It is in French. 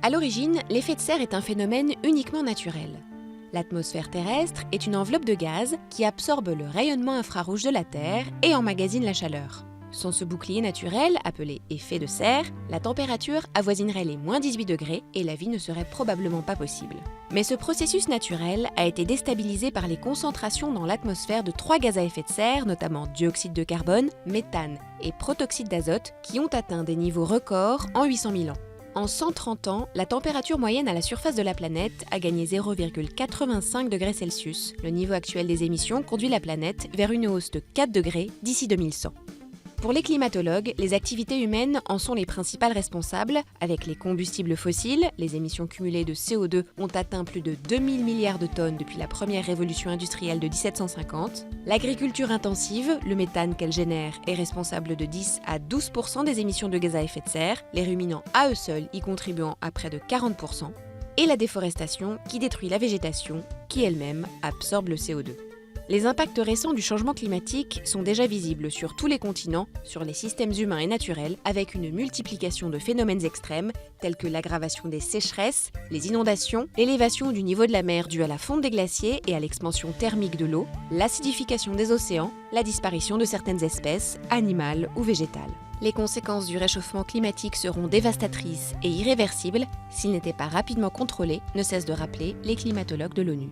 À l'origine, l'effet de serre est un phénomène uniquement naturel. L'atmosphère terrestre est une enveloppe de gaz qui absorbe le rayonnement infrarouge de la Terre et emmagasine la chaleur. Sans ce bouclier naturel, appelé effet de serre, la température avoisinerait les moins 18 degrés et la vie ne serait probablement pas possible. Mais ce processus naturel a été déstabilisé par les concentrations dans l'atmosphère de 3 gaz à effet de serre, notamment dioxyde de carbone, méthane et protoxyde d'azote, qui ont atteint des niveaux records en 800 000 ans. En 130 ans, la température moyenne à la surface de la planète a gagné 0,85 degrés Celsius. Le niveau actuel des émissions conduit la planète vers une hausse de 4 degrés d'ici 2100. Pour les climatologues, les activités humaines en sont les principales responsables. Avec les combustibles fossiles, les émissions cumulées de CO2 ont atteint plus de 2000 milliards de tonnes depuis la première révolution industrielle de 1750. L'agriculture intensive, le méthane qu'elle génère, est responsable de 10 à 12% des émissions de gaz à effet de serre, les ruminants à eux seuls y contribuant à près de 40%. Et la déforestation qui détruit la végétation, qui elle-même absorbe le CO2. Les impacts récents du changement climatique sont déjà visibles sur tous les continents, sur les systèmes humains et naturels, avec une multiplication de phénomènes extrêmes tels que l'aggravation des sécheresses, les inondations, l'élévation du niveau de la mer due à la fonte des glaciers et à l'expansion thermique de l'eau, l'acidification des océans, la disparition de certaines espèces, animales ou végétales. Les conséquences du réchauffement climatique seront dévastatrices et irréversibles s'ils n'étaient pas rapidement contrôlés, ne cessent de rappeler les climatologues de l'ONU.